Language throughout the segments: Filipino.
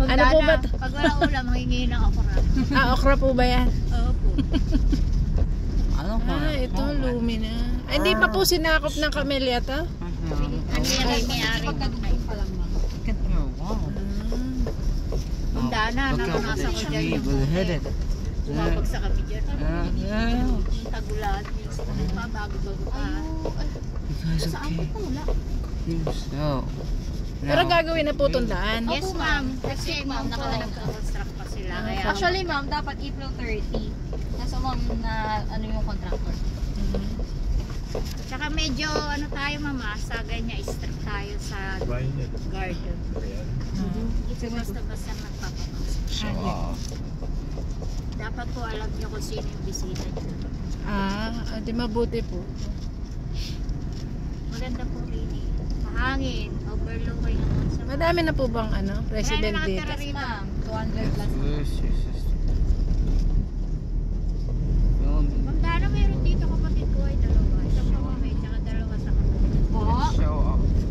Ano po ba? Pag wala ulam, mangingi ng okra. Okra po ba yan? Opo. Ito, Lumina. Ay, hindi pa po sinakop ng camellia to? Ano yan ay may-ari? Pagkadugtong pa lang ma'am. Ang dana, naranasan ko dyan yung bumabagsak kami dyan. Yung tagulan, yung pa, bago-bago pa. Saan po wala? Pero gagawin na po itong daan. Yes ma'am, kasi ma'am, nakalag-construct pa sila. Kaya, Actually ma'am, dapat April 30. Nasa ma'am na ano yung contractor. tsaka medyo ano tayo mama, sa ganyan, strict tayo sa garden. Ito basta-basta nagpapapasok. Dapat po alam nyo kung sino yung bisita nyo. Di mabuti po. Maganda po rin eh. Mahangin, overlooking naman sa Madami na po bang president Marami dito? nakatira rito. Ma'am, 200 plus. Ma'am Dana, meron dito kapatid ko ay dalawa. Isang pamamay, tsaka dalawa sa kapatid. Po?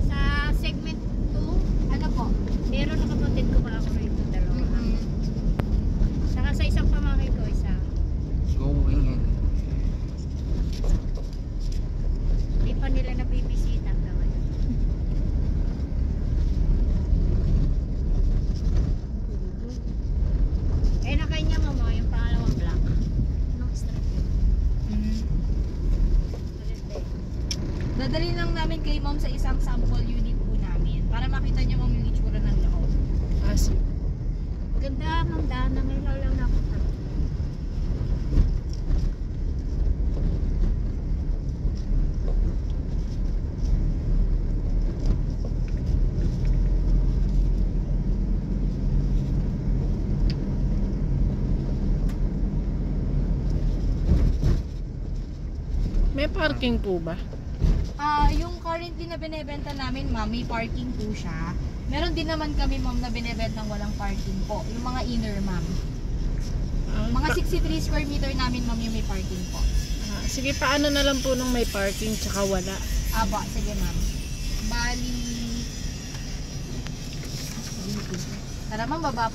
Sa segment 2, ano po? Meron na kapatid ko pa ako rito, dalawa. Saka sa isang pamamay ko, isa. Hindi pa nila nabibisita hanggang ngayon. Na kanya mama, yung pangalawang black. Anong street yun? Maganda eh. Dadali lang namin kay ma'am sa isang sample unit po namin para makita niyo ma'am yung itsura ng loob. Sige. Ganda, Ma'am Dana. Ngayon lang napunta. May parking po ba? Yung currently na binebenta namin ma'am, may parking po siya. Meron din naman kami ma'am na binebentang walang parking po. Yung mga inner ma'am. Mga 63 square meter namin ma'am yung may parking po. Sige, paano na lang po nung may parking tsaka wala? Sige ma'am. Bali. Tara ma'am, baba po.